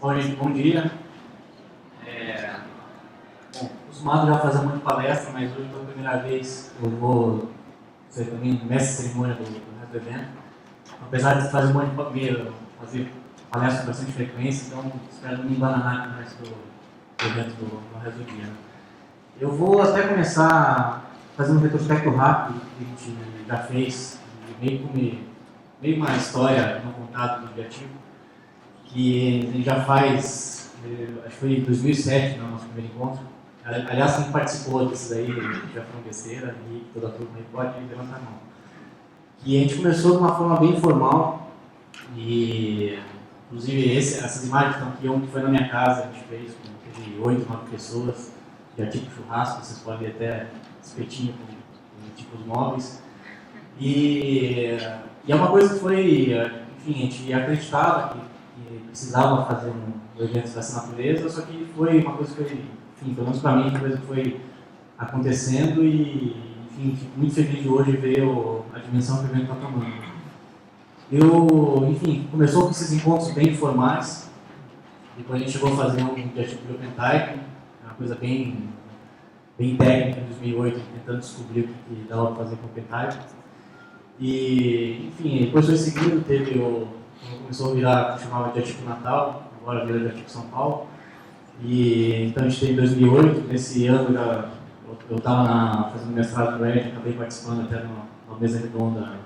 Bom, gente, bom dia. Acostumado já a fazer muita palestra, mas hoje pela primeira vez eu vou ser também mestre de cerimônia do resto do evento. Apesar de fazer fazer palestra com bastante frequência, então espero não me embananar com o resto do evento no resto do dia. Eu vou até começar fazendo um retrospecto rápido que a gente já fez, meio uma história não contada do Objetivo, que a gente já faz, acho que foi em 2007, no nosso primeiro encontro. Aliás, quem participou disso daí, já foi uma besteira, e toda a turma aí pode levantar a mão. E a gente começou de uma forma bem informal, e inclusive essas imagens que estão aqui, ontem foi na minha casa, a gente fez com 8, 9 pessoas, já tipo churrasco, vocês podem ver até espetinho com tipos móveis. E é uma coisa que foi, enfim, a gente acreditava que precisava fazer um evento dessa natureza, só que foi uma coisa que foi, enfim, pelo menos para mim, uma coisa que foi acontecendo e, enfim, fico muito feliz de hoje ver a dimensão que o evento está tomando. Enfim, começou com esses encontros bem informais, depois a gente chegou a fazer um tipo de Open Type, uma coisa bem técnica em 2008, tentando descobrir o que dava para fazer com o Open Type. E, enfim, depois foi seguindo, começou a virar o que chamava de Ativo Natal, agora vira de Ativo São Paulo. E então a gente teve em 2008, nesse ano eu estava fazendo mestrado no Ed, acabei participando até numa mesa redonda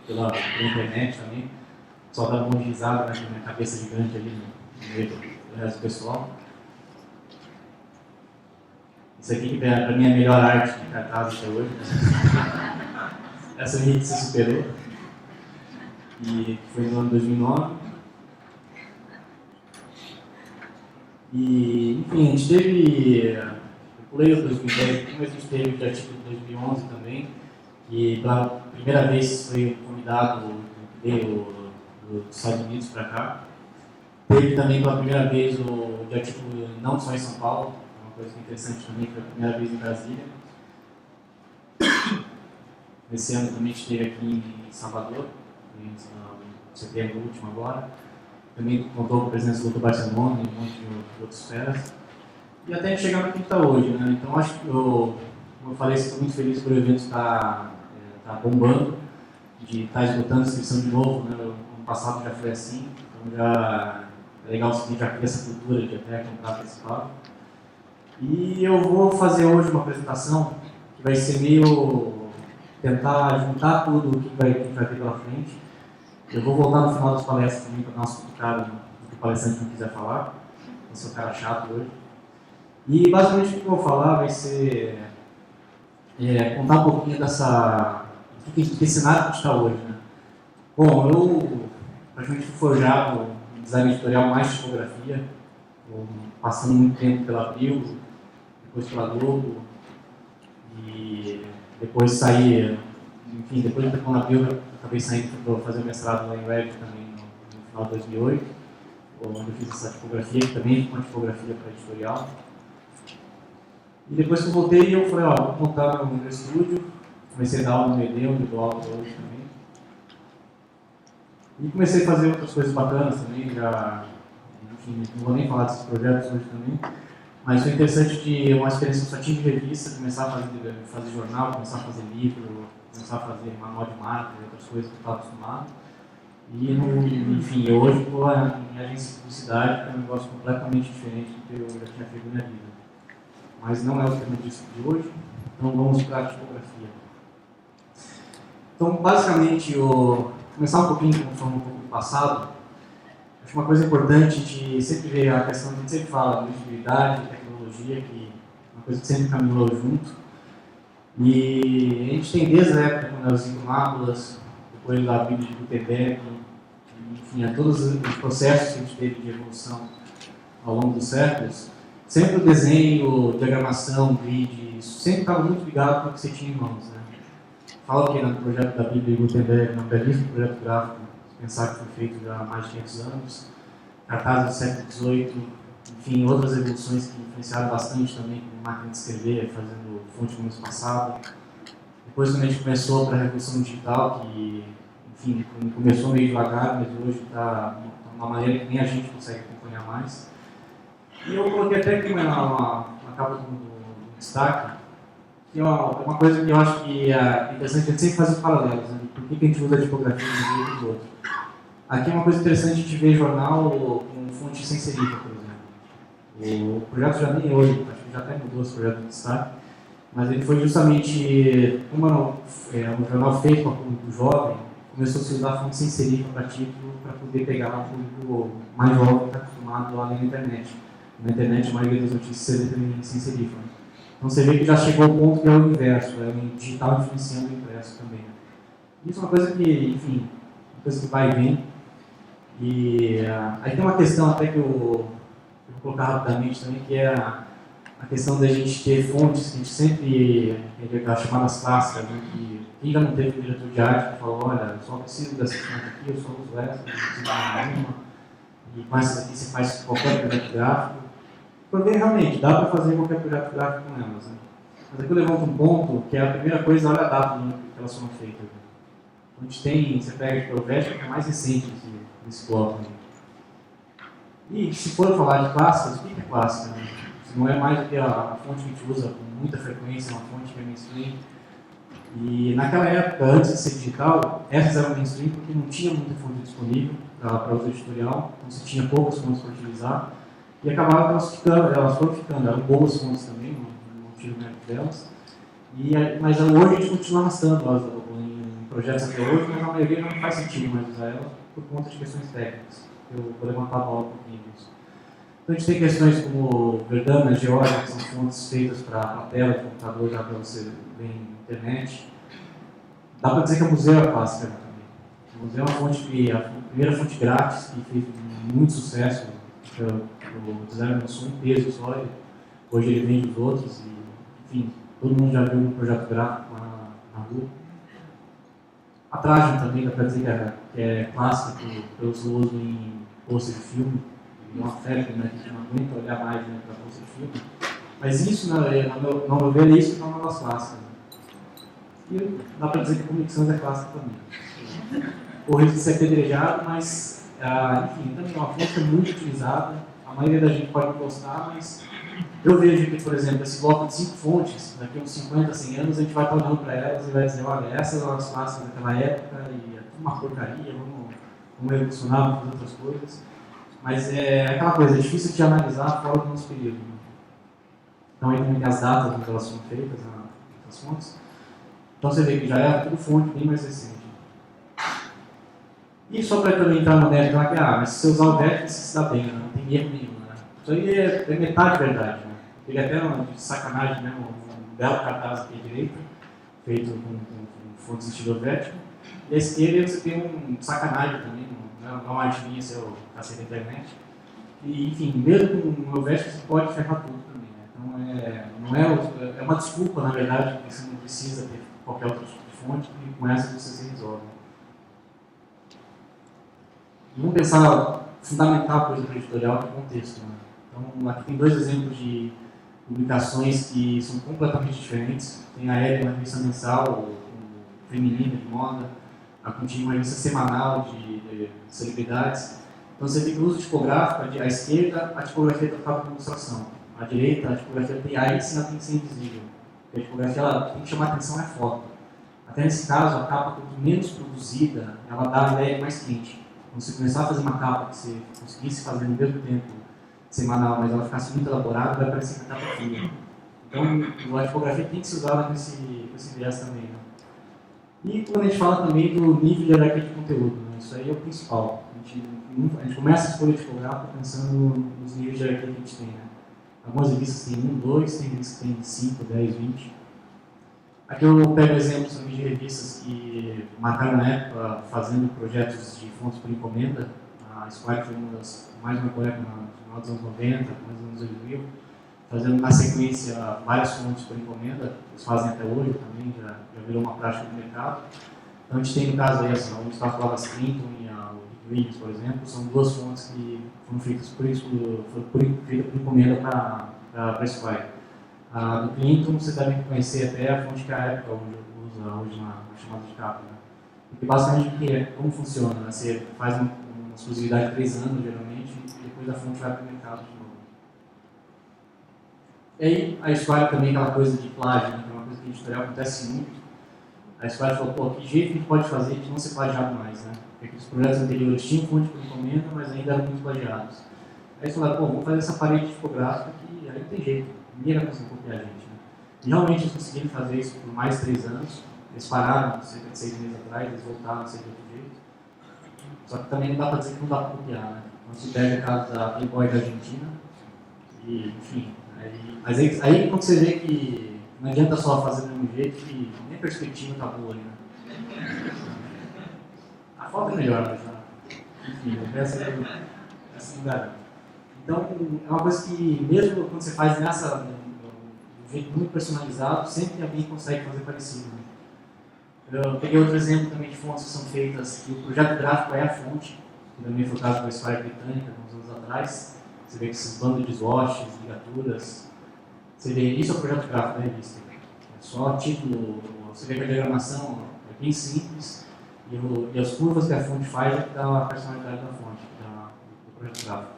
pela internet também. O pessoal estava muito risado, né, com a minha cabeça gigante ali no meio do resto do pessoal. Isso aqui que para mim é a melhor arte de cartaz até hoje. Essa gente se superou. E foi no ano 2009. E, enfim, a gente teve, eu pulei o 2010, mas a gente teve o Ativo de 2011 também, e pela primeira vez foi um convidado que veio dos Estados Unidos para cá. Teve também pela primeira vez o Ativo não só em São Paulo, uma coisa interessante também, foi a primeira vez em Brasília. Esse ano também a gente esteve aqui em Salvador, em setembro último agora. Também contou com a presença do Dr. Barcelona e um monte de outros feras. E até a gente chegar no que está hoje, né? Então acho que, como eu falei, estou muito feliz por o evento estar bombando, de estar esgotando a inscrição de novo, né? O ano passado já foi assim, então já é legal o seguinte, já cria essa cultura de até comprar participar. E eu vou fazer hoje uma apresentação que vai ser meio tentar juntar tudo o que vai ter pela frente. Eu vou voltar no final das palestras também para dar uma explicada do que o palestrante não quiser falar. Eu sou um cara chato hoje. E basicamente o que eu vou falar vai ser contar um pouquinho desse cenário que a gente está hoje. Né? Bom, eu praticamente fui forjado em design editorial mais tipografia, passando muito tempo pela Abril, depois pela Globo, e depois saí, enfim, depois de ter na Abril, acabei saindo para fazer o mestrado lá em Web também no final de 2008, onde eu fiz essa tipografia, que também é uma tipografia para editorial. E depois que eu voltei, eu falei, vou montar meu estúdio, comecei a dar aula no ED, onde eu dou aula hoje também. E comecei a fazer outras coisas bacanas também, enfim, não vou nem falar desses projetos hoje também, mas foi interessante de uma experiência que eu só tinha de revista, começar a fazer jornal, começar a fazer livro, começar a fazer manual de marca e outras coisas que eu estava acostumado. E, enfim, hoje estou em agência de publicidade, que é um negócio completamente diferente do que eu já tinha feito na minha vida. Mas não é o tema disso de hoje, então vamos para a tipografia. Então, basicamente, começar um pouquinho, falando um pouco do passado, acho uma coisa importante de sempre ver a questão, a gente sempre fala de visibilidade, tecnologia, que é uma coisa que sempre caminhou junto. E a gente tem desde a época quando as incumábulas, depois da Bíblia de Gutenberg, enfim, a todos os processos que a gente teve de evolução ao longo dos séculos, sempre o desenho, diagramação, grid, isso sempre estava muito ligado com o que você tinha em mãos. Né? Falo que no projeto da Bíblia de Gutenberg, no belíssimo projeto gráfico, pensar que foi feito já há mais de 500 anos, cartazes do século XVIII, enfim, outras evoluções que influenciaram bastante também, como máquina de escrever, fazendo fonte muito espaçada. Depois, quando a gente começou para a Revolução Digital, que, enfim, começou meio devagar, mas hoje está uma maneira que nem a gente consegue acompanhar mais. E eu coloquei até aqui uma capa do destaque, que é uma coisa que eu acho que é interessante, a gente sempre faz os paralelos, né? Por que a gente usa a tipografia de um jeito e do outro. Aqui é uma coisa interessante a gente ver jornal com fonte sem serifa, por exemplo. O projeto já nem hoje, acho que já até mudou esse projeto de destaque, mas ele foi justamente, como é um jornal feito para o público jovem, começou a se usar fonte sem serifa para título, para poder pegar um público mais jovem que está acostumado a ler na internet. Na internet, a maioria das notícias é sem serifa. Né? Então você vê que já chegou ao ponto que é o inverso, é o digital influenciando o impresso também. Isso é uma coisa que, enfim, uma coisa que vai e vem. E aí tem uma questão até que eu vou colocar rapidamente também, que é a questão da gente ter fontes que a gente sempre, as chamadas clássicas, né, que quem já não teve um diretor de arte que falou, olha, eu só preciso dessa fonte aqui, eu só uso essa, não preciso de nenhuma, e com essas aqui você faz qualquer projeto gráfico. Porque realmente dá para fazer qualquer projeto gráfico com elas. Né? Mas aqui eu levanto um ponto que é a primeira coisa, olha a data que elas foram feitas. Né? A gente tem, você pega o Vética, que é mais recente desse bloco. Né? E se for falar de clássicas, o que é clássica? Né? Se não é mais do que a fonte que a gente usa com muita frequência, uma fonte que é mainstream. E naquela época, antes de ser digital, essas eram mainstream porque não tinha muita fonte disponível para uso editorial, então você tinha poucas fontes para utilizar. E acabaram elas foram ficando, eram boas fontes também, não tiro o mérito delas. Mas hoje a gente continua arrastando elas em projetos até hoje, mas a maioria não faz sentido mais usar elas por conta de questões técnicas. Eu vou levantar a bola um pouquinho disso. Então a gente tem questões como Verdana, Geórgia, que são fontes feitas para a tela de computador, já para você ver na internet. Dá para dizer que a Museu é clássica também. O Museu é uma fonte a primeira fonte grátis que fez muito sucesso. O design lançou um peso só, hoje ele vende os outros, e, enfim, todo mundo já viu um projeto gráfico lá na rua. A Trajan também dá para dizer que é clássica pelo seu uso em pôster de filme, é uma febre, né, que a gente não aguenta olhar mais, né, para pôster de filme. Mas isso, no meu ver, é isso que é uma das clássicas. Né? E dá para dizer que a Comic Sans é clássica também. O risco de ser apedrejado, mas enfim, também é uma fonte muito utilizada, a maioria da gente pode gostar, mas eu vejo que, por exemplo, esse bloco de 5 fontes, daqui a uns 50, 100 anos, a gente vai estar olhando para elas e vai dizer, olha, essas eram as clássicas daquela época, e é tudo uma porcaria, vamos revolucionar, vamos fazer outras coisas. Mas é aquela coisa, é difícil de analisar fora do nosso período. Né? Então aí também tem as datas onde elas foram feitas, as fontes. Então você vê que já é tudo fonte bem mais recente. E só para também entrar no mérito, mas se você usar o vértice, você se dá bem, né? Não tem erro nenhum. Né? Isso aí é metade verdade. Né? Ele até de sacanagem, né? Um belo cartaz aqui à direita, feito com fontes estilo vértice. E à esquerda você tem um sacanagem também, não é uma artezinha seu cacete da internet. E, enfim, mesmo com o meu vértice você pode ferrar tudo também. Né? Então é uma desculpa, na verdade, porque você não precisa ter qualquer outro tipo de fonte, e com essa você se resolve. Vamos pensar fundamental a coisa do editorial, que é o contexto. Né? Então, aqui tem 2 exemplos de publicações que são completamente diferentes. Tem a Ellen, uma revista mensal, feminina, de moda. A Continha, uma revista semanal de celebridades. Então, você tem que o uso tipográfico, à esquerda, a tipografia está para ilustração. À direita, a tipografia tem aí sim ela tem que ser invisível. Porque a tipografia ela tem que chamar a atenção é a foto. Até nesse caso, a capa, quanto menos produzida, ela dá a ideia mais quente. Quando você começar a fazer uma capa que você conseguisse fazer no mesmo tempo semanal, mas ela ficasse muito elaborada, vai parecer que a capa fria. Então, a tipografia tem que ser usada com esse viés também. Né? E quando a gente fala também do nível de hierarquia de conteúdo, né? Isso aí é o principal. A gente começa a escolha tipográfica pensando nos níveis de hierarquia que a gente tem. Né? Algumas revistas têm 1, 2, tem revistas que têm 5, 10, 20. Aqui eu pego exemplos também de revistas que marcaram na época fazendo projetos de fontes por encomenda. A Squire foi uma das mais marcou época no final dos anos 90, nos anos 2000, fazendo na sequência várias fontes por encomenda. Eles fazem até hoje também, já virou uma prática do mercado. Então a gente tem no caso aí, assim, o Gustavo Clavas Clinton e o Rick Williams, por exemplo, são 2 fontes que foram feitas por encomenda para a Squire. Do Clinton, você deve conhecer até a fonte que a Apple usa hoje na chamada de capa. Né? Porque basicamente como funciona? Né? Você faz uma exclusividade de 3 anos, geralmente, e depois a fonte vai para o mercado de novo. E aí, a Square também, aquela coisa de plágio, né, que é uma coisa que a editorial acontece muito. A Square falou, pô, que jeito que a gente pode fazer de não ser plagiado mais, né? Porque os projetos anteriores tinham fonte por encomenda, mas ainda eram muito plagiados. Aí eles falaram, pô, vamos fazer essa parede tipográfica que aí não tem jeito, ninguém vai conseguir copiar a gente, né? E realmente eles conseguiram fazer isso por mais de 3 anos. Eles pararam cerca de 6 meses atrás, eles voltaram a ser de outro jeito. Só que também não dá para dizer que não dá para copiar, né? Então se pega o caso da Playboy da Argentina, e enfim. Mas aí quando você vê que não adianta só fazer do mesmo jeito, que nem a perspectiva está boa, né? A foto é melhor, mas enfim, o resto é assim, dá. Então, é uma coisa que, mesmo quando você faz de um jeito muito personalizado, sempre alguém consegue fazer parecido. Né? Eu peguei outro exemplo também de fontes que são feitas, que o projeto gráfico é a fonte, que também foi o caso da Square britânica, uns anos atrás. Você vê que esses bandos de swatches, ligaturas, você vê, isso é o projeto gráfico da revista. É só título, você vê que a diagramação é bem simples, e as curvas que a fonte faz é que dá a personalidade da fonte, do projeto gráfico.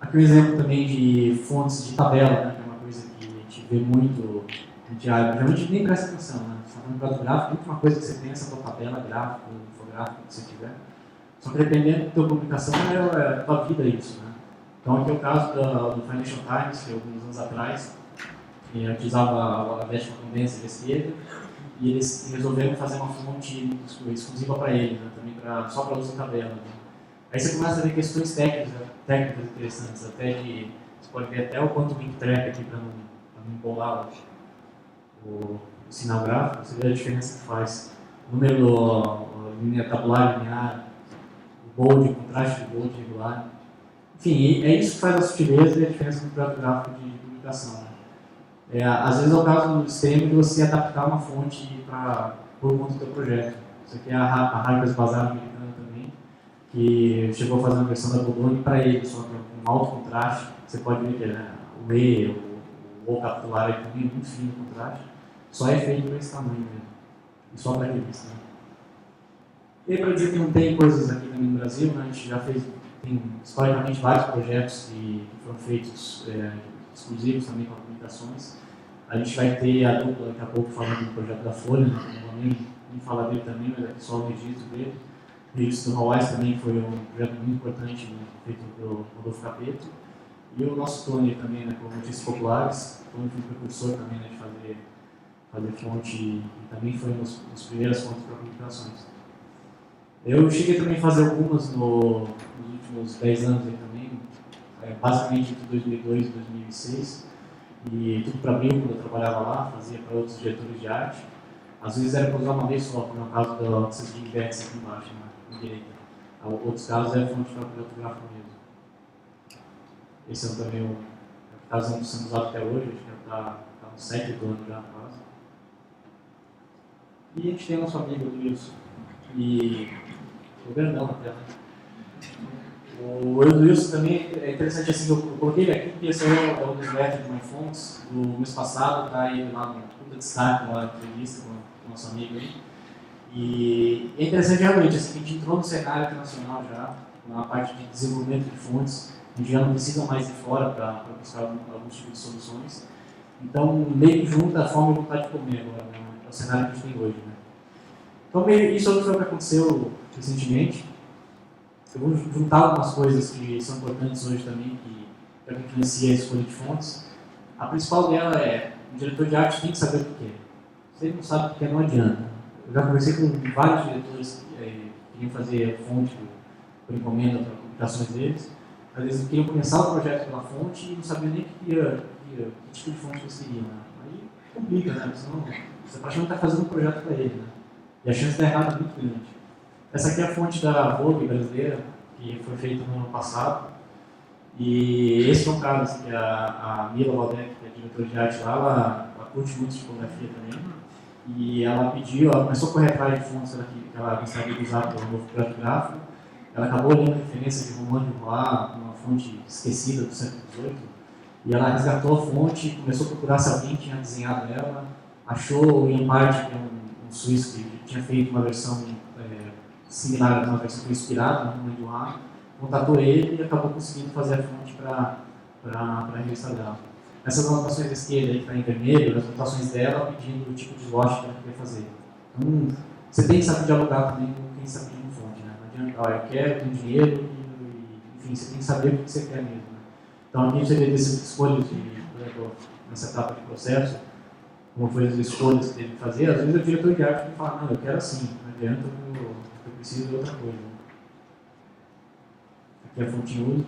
Aqui um exemplo também de fontes de tabela, né, que é uma coisa que a gente vê muito no diário, geralmente nem presta atenção, né? Você está falando de projeto gráfico, a última coisa que você pensa é a tua tabela gráfica, infográfica, que você tiver. Só que dependendo da tua publicação, é a tua vida isso, né? Então aqui é o caso do Financial Times, que alguns anos atrás, utilizava a 10ª tendência de esquerda, e eles resolveram fazer uma fonte exclusiva para ele, né? Também só para uso da tabela. Né? Aí você começa a ver questões técnicas interessantes, você pode ver até o quanto o track aqui para não embolar o sinal gráfico, você vê a diferença que faz. O número tabular linear, o bold, o contraste de bold regular. Enfim, é isso que faz a sutileza e a diferença do projeto gráfico de publicação. Né? Às vezes é o caso extremo de você adaptar uma fonte por conta do seu projeto. Isso aqui é a Harper's Bazaar americana também, que chegou a fazer uma versão da Bodoni para ele, só que com alto contraste. Você pode ver que o E, o O capitular é também muito fino o contraste. Só é feito por esse tamanho mesmo. E só para revista. Né? E para dizer que não tem coisas aqui também no Brasil, né? A gente já tem historicamente vários projetos que foram feitos exclusivos também com publicações. A gente vai ter a dupla daqui a pouco falando do projeto da Folha, né? Não vou nem falar dele também, mas aqui só o registro dele. O registro do Hawaii também foi um projeto muito importante, né? Feito pelo Rodolfo Capeto. E o nosso Tony também, né? Com Notícias Populares. O Tony foi precursor também, né? De fazer fonte e também foi uma das primeiras fontes para publicações. Eu cheguei também a fazer algumas nos últimos 10 anos aí também, basicamente entre 2002 e 2006, e tudo para mim, quando eu trabalhava lá, fazia para outros diretores de arte. Às vezes era para usar uma vez só, como é o caso dessas gigbacks aqui embaixo, na direita. Outros casos é fonte para projeto gráfico mesmo. Esse é também o caso que sendo usado até hoje, acho que está uns 7 anos já quase. E a gente tem o nosso amigo do Wilson. E o grandão na tela. O Wilson também é interessante assim, eu coloquei ele aqui porque esse é o newsletter de MyFonts do mês passado, está ele lá no puta destaque, lá na entrevista com o nosso amigo aí. E é interessante realmente, assim, a gente entrou no cenário internacional já, na parte de desenvolvimento de fontes, a gente já não precisa mais ir fora para buscar alguns tipos de soluções. Então, meio que junta a fome e a vontade de comer agora, né? É o cenário que a gente tem hoje. Né? Então, isso foi o que aconteceu recentemente. Eu vou juntar algumas coisas que são importantes hoje também, que influencia a escolha de fontes. A principal dela é, o diretor de arte tem que saber o que é. Se ele não sabe o que é, não adianta. Eu já conversei com vários diretores que queriam fazer fonte por encomenda para publicações deles. Às vezes queriam começar o projeto pela fonte e não sabiam nem que tipo de fonte eles queriam. Né? Aí complica, né? Senão você praticamente está fazendo um projeto para ele. Né? E a chance de dar errado é muito grande. Essa aqui é a fonte da Vogue brasileira, que foi feita no ano passado. E esse é um caso, assim, que a Mila Waldeck, que é diretora de arte lá, ela curte muito tipografia também. E ela começou a correr atrás de fontes que ela gostaria de usar para o novo projeto gráfico. Ela acabou olhando referências de Romain Dubois, uma fonte esquecida do século XVIII. E ela resgatou a fonte, começou a procurar se alguém tinha desenhado ela. Achou o Ian Parte, que é um suíço que tinha feito uma versão similar, uma versão que foi inspirada no nome do Raro, contatou ele e acabou conseguindo fazer a fonte para a revista dela. Essas anotações da esquerda aí que está em vermelho, as anotações dela pedindo o tipo de slot que ela quer fazer. Então, você tem que saber dialogar também com quem está pedindo fonte, né? Não adianta, olha, eu quero, eu tenho dinheiro, enfim, você tem que saber o que você quer mesmo. Né? Então, aqui você vê dessas escolhas, por exemplo, nessa etapa de processo, como foi as escolhas que teve que fazer, às vezes o diretor de arte tem que falar, não, eu quero assim, não adianta, eu preciso de outra coisa. Aqui é a fonte uso.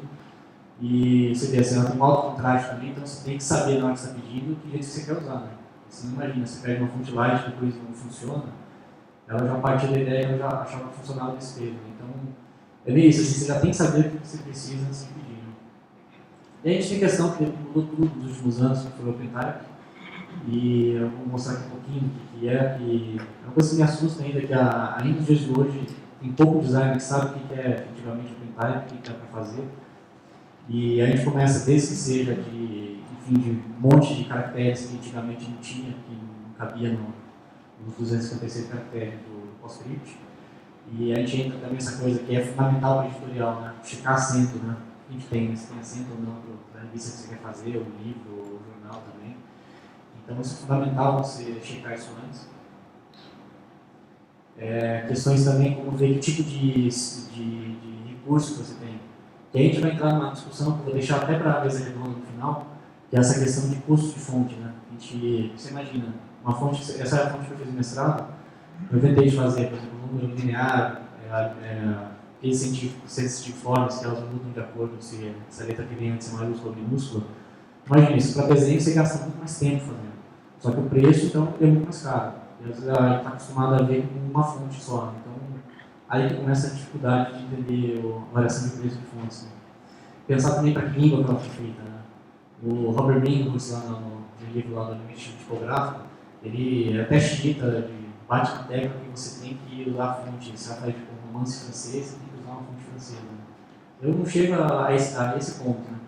E você vê, assim, ela tem um alto contraste também, então você tem que saber na hora que você está pedindo que jeito que você quer usar. Né? Você não imagina, você pega uma fonte light e depois não funciona, ela já partiu da ideia, ela já achava que funcionava desse jeito. Então, é meio isso, assim, você já tem que saber o que você precisa antes de pedir. Né? E a gente tem questão que mudou tudo nos últimos anos, que foi o OpenType, e eu vou mostrar aqui um pouquinho do que é, que é uma coisa que me assusta ainda, que ainda nos dias de hoje tem pouco designer que sabe o que é efetivamente OpenType, o que dá para fazer. E a gente começa desde que seja de um monte de caracteres que antigamente não tinha, que não cabia nos 256 caracteres do PostScript. E a gente entra também nessa coisa que é fundamental para o editorial, né? Checar acento, né? A gente tem, se tem acento ou não para a revista que você quer fazer, o livro, o jornal também. Então isso é fundamental você checar isso antes. Questões também como ver que tipo de recurso que você tem. E aí a gente vai entrar numa discussão que eu vou deixar até para a mesa redonda no final, que é essa questão de custo de fonte. Né? Você imagina, uma fonte, essa é a fonte que eu fiz no mestrado, eu inventei de fazer, por exemplo, um número linear, aqueles cientiformes que elas mudam de acordo se a letra que vem antes é maiúscula ou minúscula. Imagina isso, para desenho você gasta muito mais tempo fazendo. Só que o preço, então, é muito mais caro. E às vezes a gente está acostumado a ver com uma fonte só. Então, aí que começa a dificuldade de entender a variação de preço de fontes. Né? Pensar também para que língua que ela foi feita. Né? O Robert Mingus, lá no livro lá do Limite Tipográfico, ele até cita, bate na tecla que você tem que usar a fonte. Se ela faz tipo, um romance francês, você tem que usar uma fonte francesa. Né? Eu não chego a esse ponto, né?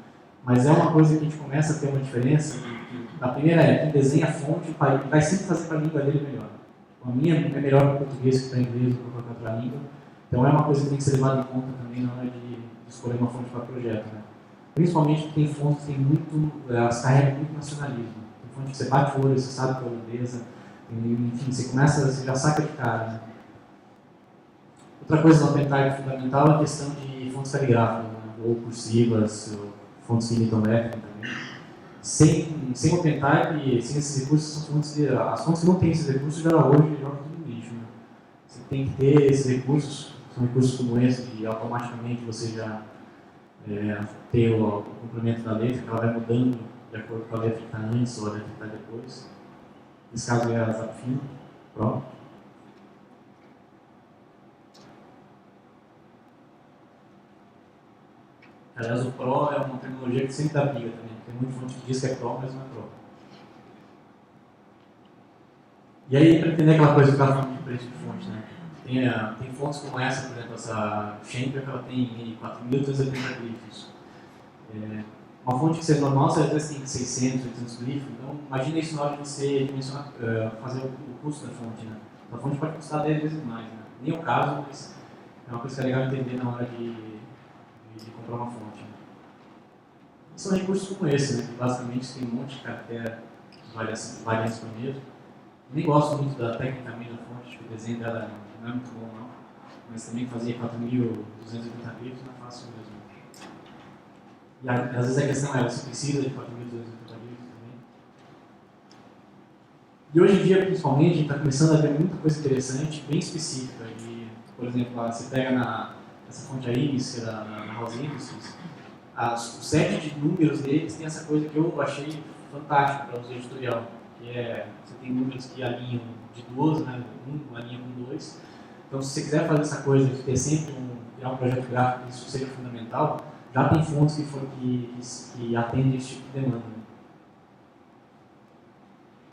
Mas é uma coisa que a gente começa a ter uma diferença. A primeira é, quem desenha a fonte vai sempre fazer para a língua dele melhor. A minha é melhor para o português que para o inglês ou para qualquer outra língua. Então é uma coisa que tem que ser levada em conta também na hora de escolher uma fonte para projeto. Né? Principalmente porque tem fontes que tem muito, elas carregam muito nacionalismo. Tem fonte que você bate o olho, você sabe que é holandesa, enfim, você já saca de cara. Né? Outra coisa no OpenType fundamental é a questão de fontes caligráficas, né? Ou cursivas, ou fontes que imitam lettering também. Sem OpenType, sem esses recursos, as fontes que não têm esses recursos já hoje jogam tudo no lixo. Né? Você tem que ter esses recursos, são recursos como esse, que automaticamente você já tem o complemento da letra, que ela vai mudando de acordo com a letra que está antes ou a letra que está depois. Nesse caso é a Zapfino, Pro. Aliás, o Pro é uma terminologia que sempre dá briga também. Tem muita fonte que diz que é Pro, mas não é Pro. E aí, para entender aquela coisa que eu estava falando de preço de fonte, né? Tem fontes como essa, por exemplo, essa Chamber, que ela tem 4.380 glifos. Uma fonte que seja normal, você às vezes tem 600, 800 glifos. Então, imagina isso na hora de você dimensionar, fazer o custo da fonte. Né? A fonte pode custar 10 vezes mais. Né? Nem é o caso, mas é uma coisa que é legal entender na hora de comprar uma fonte. Né? São recursos como esse, né? Que basicamente tem um monte de caractere variantes por mesmo. Nem gosto muito da técnica da fonte, que o desenho dela não é muito bom, não. Mas também fazer 4.280 glifos não é fácil mesmo. E às vezes a questão é, você precisa de 4.280 glifos também. E hoje em dia, principalmente, a gente está começando a ver muita coisa interessante, bem específica. E, por exemplo, você pega essa fonte aí, na House Industries, os set de números deles tem essa coisa que eu achei fantástica para usar editorial. Que você tem números que alinham de 12, né? Um alinha com 2. Então, se você quiser fazer essa coisa de ter sempre criar um projeto gráfico que isso seja fundamental, já tem fontes que atendem esse tipo de demanda. Né?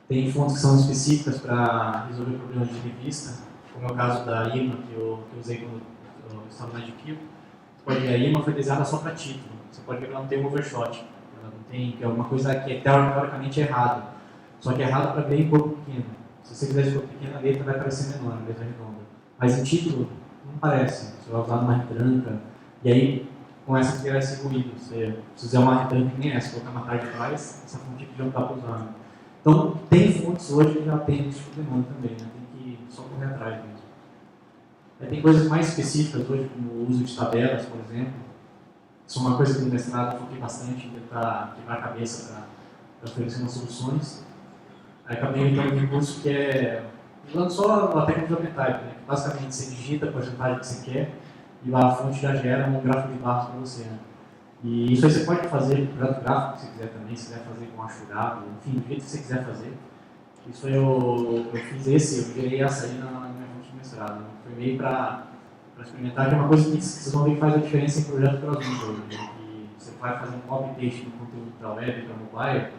Tem fontes que são específicas para resolver problemas de revista, como é o caso da IMA, que eu usei quando eu estava na GQ. Você pode ver, a IMA foi desenhada só para título. Você pode ver que ela não tem um overshot. Ela não tem, que é alguma coisa que é teoricamente errado. Só que é errado para ver em corpo pequeno. Se você quiser de corpo pequeno, a letra vai parecer menor, a letra redonda. Mas em título, não aparece. Você vai usar uma retranca, e aí começa a criar esse ruído. Se fizer uma retranca que nem essa, colocar uma tarde atrás, essa fonte aqui já não dá para usar. Então, tem fontes hoje que já tem esse tipo de demanda também, né? Tem que só correr atrás mesmo. Tem coisas mais específicas hoje, como o uso de tabelas, por exemplo. Isso é uma coisa que no mestrado eu foquei bastante em tentar quebrar a cabeça para oferecer umas soluções. Aí acabei inventando um recurso que é usando só a técnica de OpenType, né? Que basicamente você digita a porcentagem que você quer e a fonte já gera um gráfico de barras para você. Né? E isso aí você pode fazer com projeto gráfico se você quiser também, se quiser fazer com achurado, enfim, do jeito que você quiser fazer. Isso aí eu fiz eu gerei essa aí na minha fonte de mestrado. Né? Foi meio para experimentar, que é uma coisa que vocês vão ver que faz a diferença em projeto cross-media hoje. Né? Que você vai fazer um copy-paste do conteúdo para web e para mobile,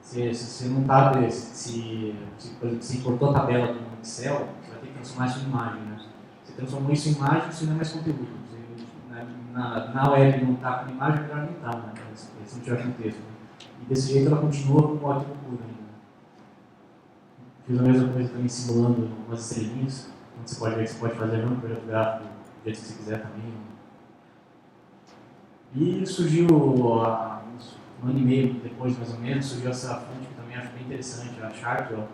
você não está, por exemplo, se importou a tabela do Excel, você vai ter que transformar isso em imagem. Né? Você transformou isso em imagem, isso não é mais conteúdo. Na web não está com imagem, melhor não está, né? Se não tiver com texto. Né? E desse jeito ela continua com o arquivo puro ainda. Fiz a mesma coisa também simulando umas estrelinhas, onde você pode ver que você pode fazer um projeto gráfico do jeito que você quiser também. E surgiu, um ano e meio depois, mais ou menos, surgiu essa fonte que também acho bem interessante, a Chartwell.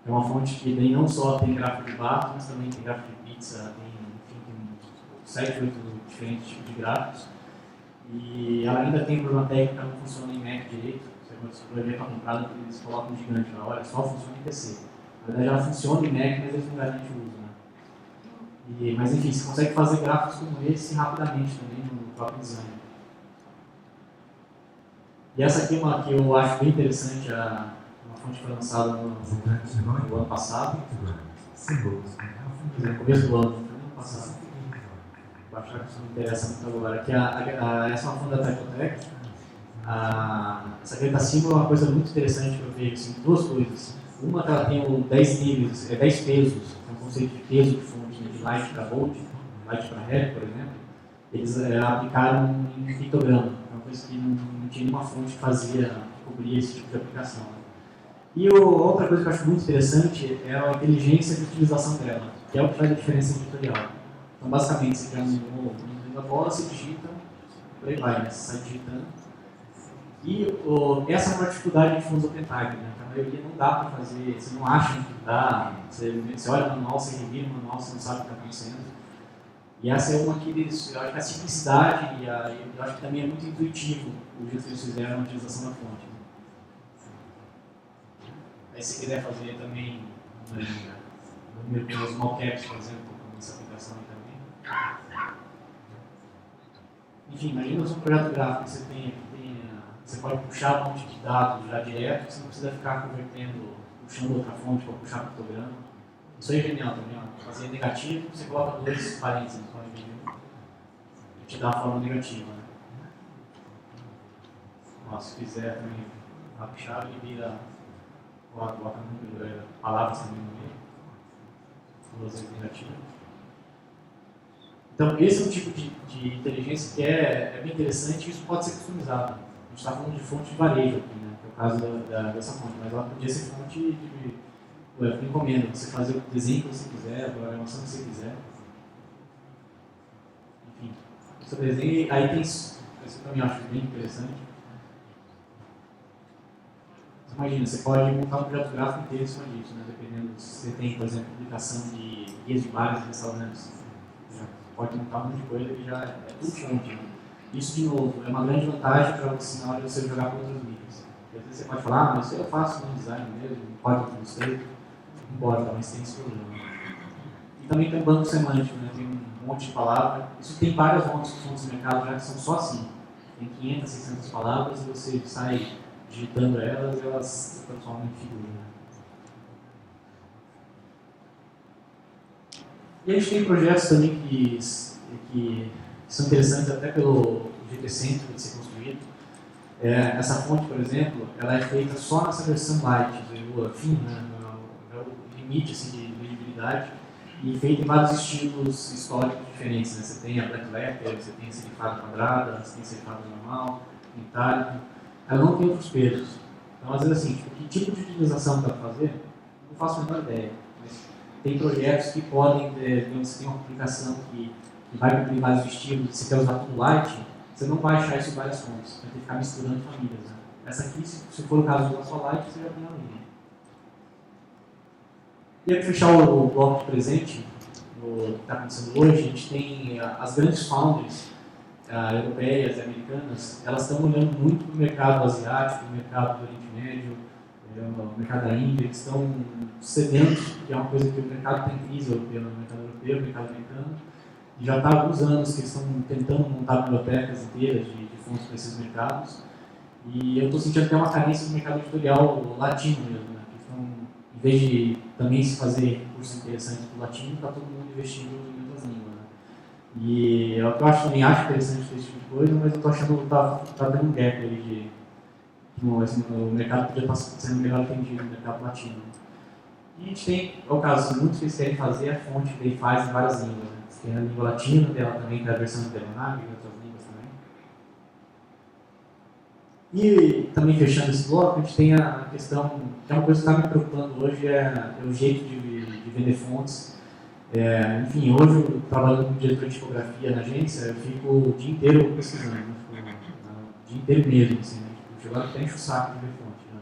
É uma fonte que daí não só tem gráfico de barras, mas também tem gráfico de pizza, tem 7, 8 diferentes tipos de gráficos. E ela ainda tem um problema técnico que não funciona em Mac direito. Quando esse projeto está comprado, eles colocam um gigante na hora, só funciona em PC. Na verdade, ela funciona em Mac, mas eles não garantem o uso. Né? Mas enfim, você consegue fazer gráficos como esse rapidamente também no próprio design. E essa aqui é uma que eu acho bem interessante, uma fonte que foi lançada no ano passado. No começo do ano passado. Vou achar que isso me interessa muito agora. Aqui essa é uma fonte da Typotech. Essa Greta Symbol é uma coisa muito interessante que eu vejo, assim, duas coisas. Uma que ela tem 10 níveis, 10 pesos, é um conceito de peso de fonte, né, de light para volt, light para heavy, por exemplo. Eles aplicaram em pictograma, é uma coisa que não tinha nenhuma fonte que cobria esse tipo de aplicação. E outra coisa que eu acho muito interessante é a inteligência de utilização dela, que é o que faz a diferença editorial. Então, basicamente, você já mudou a bola, você digita, por aí vai, né? Você sai digitando. E essa é uma dificuldade de fundos OpenType, né? A maioria não dá para fazer, você não acha que dá, você olha no manual, você revira o manual, você não sabe o que está acontecendo. E essa é uma que eu acho que a simplicidade e eu acho que também é muito intuitivo o jeito que eles fizeram a utilização da fonte. Aí se quiser fazer também os small caps, por exemplo, essa aplicação aí também. Enfim, imagina um projeto gráfico que você pode puxar a fonte de dados já direto, você não precisa ficar puxando outra fonte para puxar pictograma. Isso aí é genial também, ó. Fazer negativo, você coloca 2 parênteses no vídeo e te dá a forma negativa. Né? Ó, se quiser também puxar e vira, coloca palavras também no meio, duas vezes negativa. Então, esse é um tipo de inteligência que é bem interessante e isso pode ser customizado. A gente está falando de fonte de varejo aqui, né? Que é o caso dessa fonte, mas ela podia ser fonte de encomenda, você fazer o desenho que você quiser, a programação que você quiser. Enfim, o seu desenho, aí tem isso. Isso eu também acho bem interessante. Você imagina, você pode montar um projeto gráfico inteiro em cima disso, né? Dependendo se você tem, por exemplo, publicação de guias de bares e restaurantes. Você pode montar um monte de coisa que já é tudo fonte. Né? Isso, de novo, é uma grande vantagem para você na hora de você jogar com outras mídias. Porque às vezes você pode falar, mas eu faço no design mesmo, não importa com você. Embora, mas tem esse problema. E também tem um banco semântico, né? Tem um monte de palavras. Isso tem várias fontes de mercado já que são só assim. Tem 500, 600 palavras e você sai digitando elas e elas se transformam em figura. E a gente tem projetos também que são interessantes até pelo jeito excêntrico de ser construído. Essa fonte, por exemplo, ela é feita só nessa versão light, do fim, né? Limite assim, de legibilidade e feito em vários estilos históricos diferentes. Né? Você tem a black letter, você tem a serifada quadrada, você tem a serifada normal, metálico. Ela não tem outros pesos. Então, às vezes, assim, que tipo de utilização dá para fazer? Não faço a menor ideia. Mas tem projetos que podem, digamos, se tem uma publicação que vai cobrir vários estilos, se quer usar tudo light, você não vai achar isso em várias fontes, vai ter que ficar misturando famílias. Né? Essa aqui, se for o caso de usar só light, você já tem uma linha. E para fechar o bloco de presente, o que está acontecendo hoje, a gente tem as grandes foundries europeias e americanas, elas estão olhando muito para o mercado asiático, o mercado do Oriente Médio, o mercado da Índia, eles estão sedentos, que é uma coisa que o mercado tem crise europeu, no mercado europeu, o mercado americano, e já está há alguns anos que eles estão tentando montar bibliotecas inteiras de fontes para esses mercados, e eu estou sentindo até uma carência do mercado editorial latino mesmo, né? Que estão, em vez de também se fazer cursos interessantes para o latino, está todo mundo investindo em outras línguas. Né? E eu também acho interessante esse tipo de coisa, mas eu estou achando que está tendo um gap aí o mercado podia estar sendo melhor atendido no mercado latino. E a gente tem, é o caso, muitos que eles querem fazer a fonte que ele faz em várias línguas. Né? Tem a língua latina dela também, tem a versão de Devanagari e outras línguas também. E também fechando esse bloco, a gente tem a questão, que é uma coisa que está me preocupando hoje, é o jeito de vender fontes. Enfim, hoje, eu trabalhando como diretor de tipografia na agência, eu fico o dia inteiro pesquisando, né? O dia inteiro mesmo, assim, né? Agora até enche o saco de ver fonte. Né?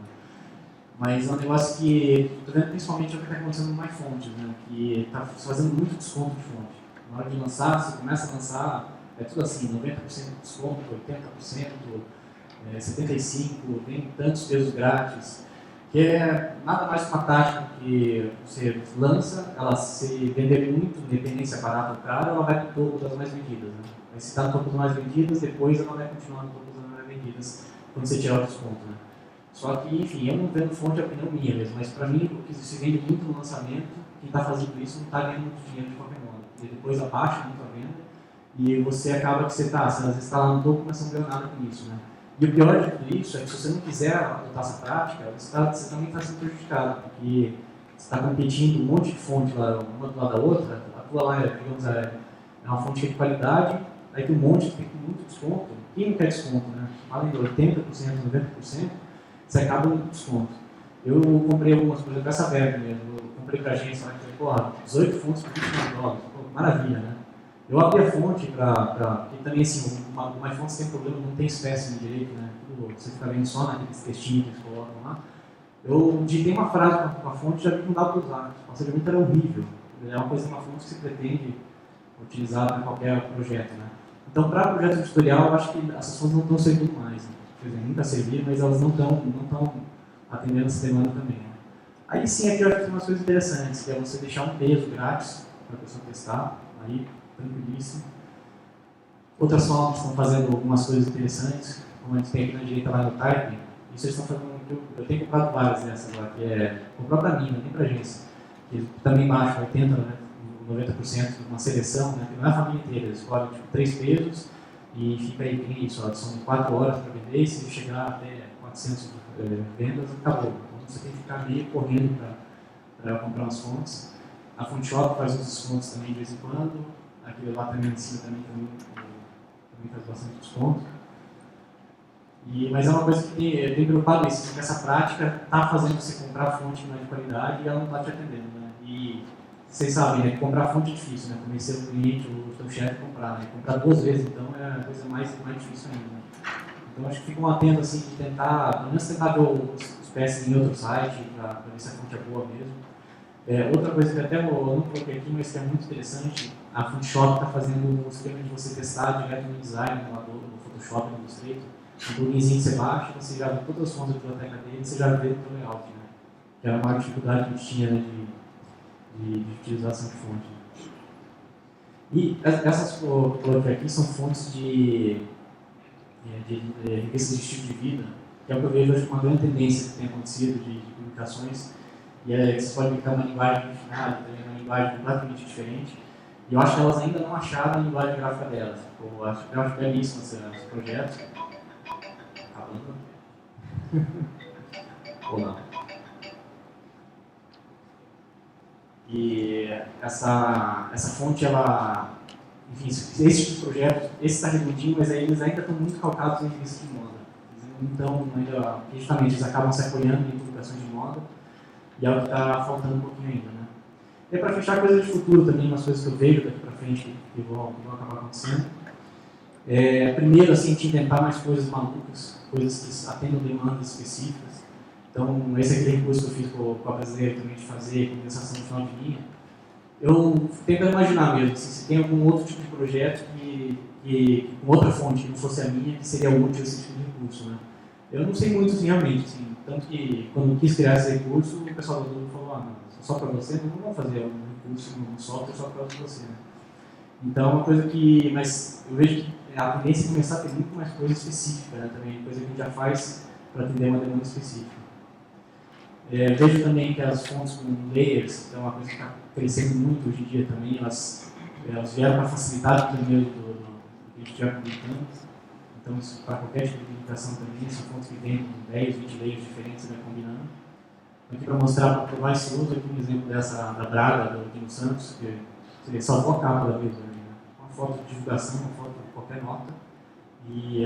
Mas é um negócio que estou vendo principalmente o que está acontecendo no MyFonts, né? Que está fazendo muito desconto de fonte. Na hora de lançar, você começa a lançar, é tudo assim, 90% de desconto, 80%, 75%, tem tantos pesos grátis, que é nada mais que uma tática que você lança, ela se vender muito, independente se é barato ou caro, ela vai para o topo das mais vendidas. Né? Aí se está no topo das mais vendidas, depois ela vai continuar no topo das mais vendidas quando você tirar o desconto. Né? Só que, enfim, eu não vendo fonte, é opinião minha mesmo, mas para mim, o que se vende muito no lançamento, quem está fazendo isso não está ganhando muito dinheiro de qualquer modo. E depois abaixa muito a venda e você acaba que você às vezes está lá no topo, mas você não ganha nada com isso. Né? E o pior de tudo isso é que se você não quiser adotar essa prática, você também está sendo prejudicado, porque você está competindo um monte de fonte lá, uma do lado da outra, a tua lá digamos, é uma fonte que é de qualidade, aí tem um monte que tem muito desconto. Quem não quer desconto, né? Além de 80%, 90%, você acaba no desconto. Eu comprei algumas coisas dessa verba mesmo, eu comprei para a agência, lá, que falei, 18 fontes por $29, maravilha, né? Eu abri a fonte porque também assim, o MyFonts tem problema, não tem espécie direito, né? Tudo, você fica vendo só naqueles textinhos que eles colocam lá. Eu digitei uma frase com a fonte e já vi que não dá para usar. O procedimento era horrível. É uma coisa, uma fonte que você pretende utilizar para qualquer projeto, né? Então, para projeto editorial, eu acho que essas fontes não estão servindo mais. Né? Quer dizer, nunca serviram, mas elas não estão atendendo essa demanda também. Né? Aí sim, aqui eu acho que tem umas coisas interessantes, que é você deixar um peso grátis para a pessoa testar, aí, tranquilíssimo. Outras fontes estão fazendo algumas coisas interessantes, como a gente tem aqui na direita lá no Type, isso eles estão fazendo, eu tenho comprado várias dessas lá, que é comprar para mim, nem para agência, que também baixa 80%, né? 90% de uma seleção, né, que não é a família inteira, eles escolhem tipo, 3 pesos e fica aí, tem isso, ó, são 4 horas para vender, e se chegar até 400 vendas, acabou. Então você tem que ficar meio correndo para comprar as fontes. A Font Shop faz uns descontos também de vez em quando, aquele lá também em cima também faz bastante desconto. Mas é uma coisa que eu tenho preocupado isso, que essa prática está fazendo você comprar fonte de qualidade e ela não está te atendendo. Né? E vocês sabem, né, comprar fonte é difícil, né? Convencer o cliente, o seu chefe a comprar. Né? Comprar 2 vezes, então, é a coisa mais difícil ainda. Né? Então, acho que ficam atentos, assim, de tentar, pelo menos tentar ver os PS em outro site, para ver se a fonte é boa mesmo. Outra coisa que até eu não coloquei aqui, mas que é muito interessante, a Font Shop está fazendo um esquema de você testar direto no design, no Photoshop, no Illustrator. Um pluginzinho que você baixa, você já vê todas as fontes da biblioteca dele e você já vê o teu layout. Né? Que era uma dificuldade que a gente tinha, né, de utilização de fonte. E essas que eu coloquei aqui são fontes de riqueza de estilo de vida, que é o que eu vejo hoje uma grande tendência que tem acontecido de publicações, e que você pode publicar uma linguagem refinada, também uma linguagem completamente diferente, e eu acho que elas ainda não acharam a linguagem gráfica delas. Eu acho belíssimo esse projeto. Ou não. E essa fonte, ela, enfim, esse tipo de projeto, esse está redondinho, mas eles ainda estão muito calcados em revistas de moda. Então, ainda, justamente, eles acabam se apoiando em publicações de moda, e é o que está faltando um pouquinho ainda. Né? E para fechar, coisas de futuro também, umas coisas que eu vejo daqui para frente que vão acabar acontecendo. Primeiro, assim, inventar mais coisas malucas, coisas que atendam demandas específicas. Então, esse é aquele recurso que eu fiz com a brasileira também de fazer condensação no final de linha. Eu tento imaginar mesmo, assim, se tem algum outro tipo de projeto com outra fonte, que não fosse a minha, que seria útil esse tipo de recurso, né? Eu não sei muito, assim, realmente, assim, tanto que quando eu quis criar esse recurso, o pessoal do grupo falou, não, só para você, não vamos fazer um recurso, um software só para você, né? Então, é uma coisa mas eu vejo que a tendência é começar a ter muito mais coisa específica, né, também, coisa que a gente já faz para atender uma demanda específica. Vejo também que as fontes com layers, que é uma coisa que está crescendo muito hoje em dia também, elas vieram para facilitar o primeiro do que a gente já comentando. Então, isso para qualquer tipo de comunicação também, são fontes que vêm com 10, 20 layers diferentes, você vai combinando. Aqui para mostrar, para provar esse uso, aqui um exemplo dessa da Braga, do Dino Santos, que você salvou a capa da mesa, né? Uma foto de divulgação, uma foto de qualquer nota, e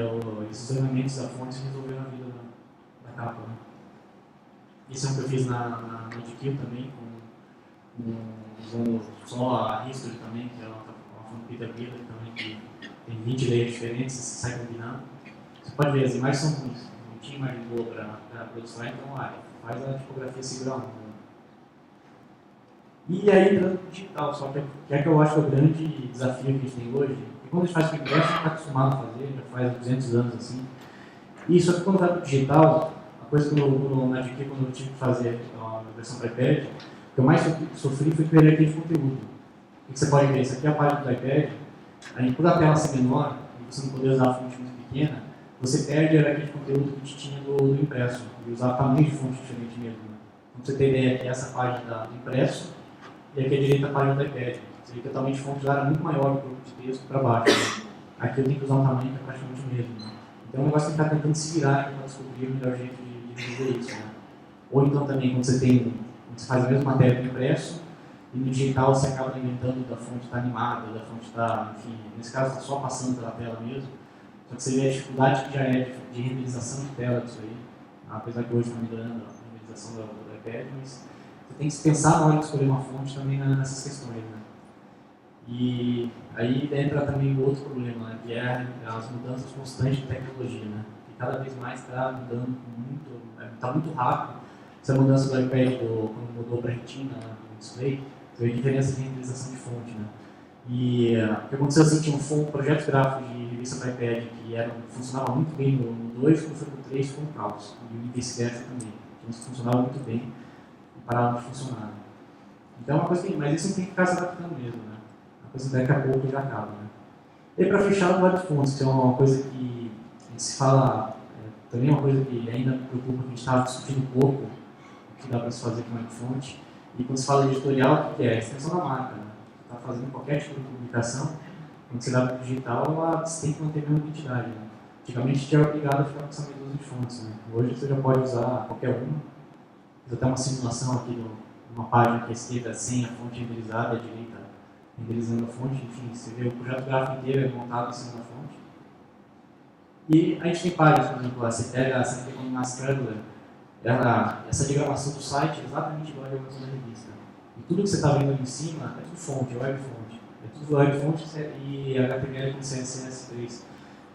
esses elementos da fonte resolveram a vida da capa, né? Esse é um que eu fiz na Adkill também, usando só a History também, que é uma fonte Peter Miller também, que tem 20 layers diferentes, você sai combinando. Você pode ver, as imagens são ruins, não tinha imagem boa para produção, então faz a tipografia segurar. E aí, entrando no digital, só que é que eu acho que é o grande desafio que a gente tem hoje, e quando a gente faz o impresso, a gente está acostumado a fazer, já faz 200 anos assim. E só que quando vai para o digital, a coisa que na DQ, quando eu tive que fazer a versão para iPad, o que eu mais sofri foi perder aquele conteúdo. O que você pode ver, isso aqui é a página do iPad, aí por a tela ser menor, e você não poder usar a fonte muito pequena, você perde aquele conteúdo que a gente tinha do impresso, e usar tamanho de fonte diferente mesmo. Né? Então, você tem ideia que essa página do impresso, e aqui à direita a página do iPad. Você vê que o tamanho de fonte lá era muito maior do grupo de texto para baixo. Né? Aqui eu tenho que usar um tamanho que é praticamente o mesmo. Né? Então, o negócio é que está tentando se virar para descobrir o melhor jeito de resolver isso. Né? Ou então também, quando você faz a mesma matéria no impresso, e no digital você acaba inventando da fonte está animada, da fonte está, enfim, nesse caso está só passando pela tela mesmo. Só que você vê a dificuldade que já é de renderização de tela disso aí. Apesar que hoje está melhorando a renderização do iPad, mas você tem que se pensar na hora de escolher uma fonte também nessas questões. Né? E aí entra também o outro problema, né, que é as mudanças constantes de tecnologia, né, que cada vez mais está mudando está muito rápido. Essa mudança do iPad, quando mudou para a retina, né, no display, teve a diferença de renderização de fonte. Né. E o que aconteceu assim, tinha projetos gráficos de revista para iPad que funcionavam muito bem no 2, quando foi para o 3 ficou um caos, e vice-versa também. Então, isso funcionava muito bem e parava de funcionar. Então é uma coisa mas isso tem que ficar se adaptando mesmo, né? Uma coisa que daqui a pouco já acaba, né? E para fechar, o web fontes, que é uma coisa que a gente se fala, também é uma coisa que ainda me preocupa, que a gente estava discutindo um pouco o que dá para se fazer com web fonte. E quando se fala de editorial, o que é? A extensão da marca, né? Você está fazendo qualquer tipo de publicação, quando você dá para o digital, você tem que manter a mesma identidade, né? Antigamente a gente era obrigado a ficar com essa medida de fontes, né? Hoje você já pode usar qualquer uma. Fiz até uma simulação aqui de uma página que é esquerda sem a fonte renderizada, a direita renderizando a fonte, enfim, você vê o projeto gráfico inteiro montado em cima da fonte. E a gente tem páginas, por exemplo, você pega como Mass Traveler, essa diagramação do site é exatamente igual a diagramação da revista. E tudo que você está vendo ali em cima é tudo fonte, é web fonte. É tudo web fonte e HTML com CSS3.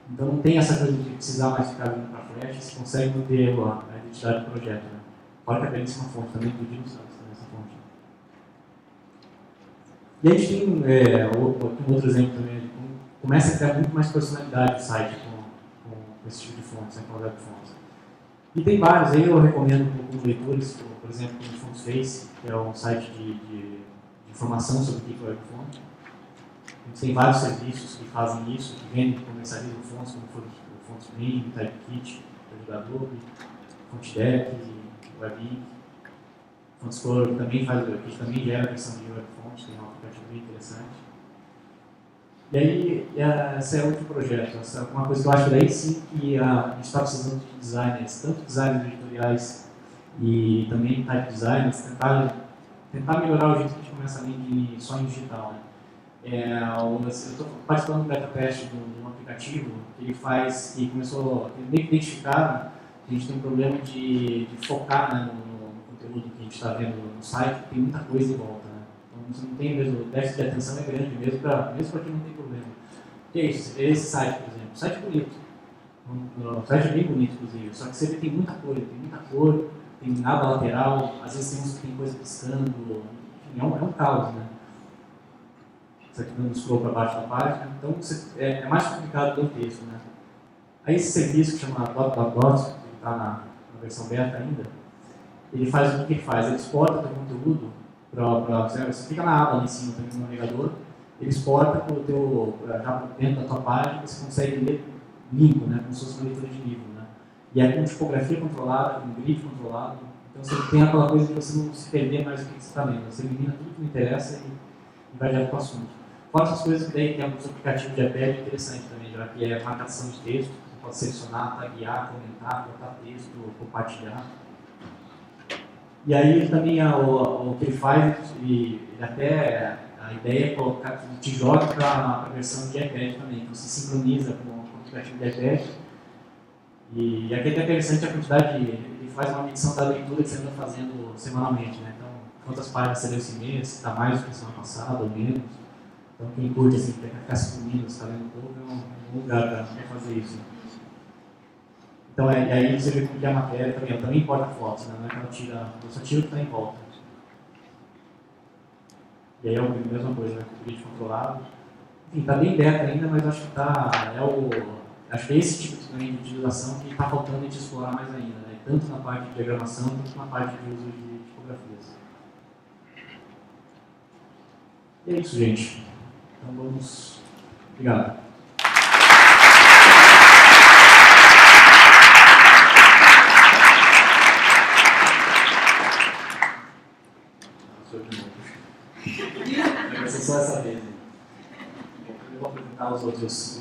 Então não tem essa coisa de precisar mais ficar vindo para Flash, você consegue manter a identidade do projeto. Né? Pode que a belíssima fonte também, do Dino Santos, essa fonte. E a gente tem um outro exemplo também, de como começa a criar muito mais personalidade o site com esse tipo de fontes, né, com a web fontes. E tem vários, aí eu recomendo como leitores, por exemplo, o Fontsface, que é um site de informação sobre o que é web fonte. A gente tem vários serviços que fazem isso, que vendem, comercializam fontes, como foi o Fontsprint, Typekit, o Adobe, Fontdeck, Webink. Fontscore também faz o que também gera a versão de web fonte, tem um aplicativo bem interessante. E aí, esse é outro projeto, essa é uma coisa que eu acho daí sim que a gente está precisando de designers, tanto designers editoriais e também type designers, tentar melhorar o jeito que a gente começa a ler só em digital. Né? Eu estou participando do beta teste de um aplicativo que ele faz, que começou, ele meio que identificaram que a gente tem um problema de focar, né, no conteúdo que a gente está vendo no site, tem muita coisa em volta. Né? Então você não tem mesmo, o déficit de atenção é grande mesmo para quem não tem problema. Que é isso? Esse site, por exemplo, o site é bonito. O site é bem bonito, inclusive, só que você vê que tem muita cor, tem aba lateral, às vezes tem uns que tem coisa piscando, enfim, é um caos, né? Isso aqui dando scroll para baixo da página, então é mais complicado do que o texto, né? Aí esse serviço que chama .dot, que está na versão beta ainda, ele faz o que ele faz? Ele exporta o teu conteúdo você fica na aba ali em cima também no navegador, ele exporta para o teu, já dentro da tua página, você consegue ler limpo, né? Como se fosse uma leitura de livro, né? E é com tipografia controlada, com grid controlado, então você tem aquela coisa de você não se perder mais do que você está lendo, você elimina tudo que não interessa e vai direto para o assunto. Fora essas coisas que daí tem alguns aplicativos de iPad interessante também, já que é marcação de texto, você pode selecionar, taguear, comentar, botar texto, compartilhar. E aí também o que ele faz, ele até a ideia é colocar, te joga para a versão de iPad também, então você sincroniza com o aplicativo de iPad. E aqui é até interessante a quantidade ele faz uma medição da leitura que você anda fazendo semanalmente, né? Então, quantas páginas você leu esse mês, se está mais do que semana passada ou menos. Então, quem curte assim, quer ficar subindo, está lendo um pouco, é um lugar para fazer isso. Então, e aí você vê como que a matéria também, ela também importa fotos, né? Não é que ela só tira o que está em volta. E aí é a mesma coisa, né? Com o grid controlado. Enfim, está bem beta ainda, mas acho que acho que é esse tipo de utilização que está faltando a gente explorar mais ainda, né? Tanto na parte de diagramação, quanto na parte de uso de tipografias. E é isso, gente. Então vamos. Obrigado. Vai ser só essa vez. Eu vou apresentar os outros.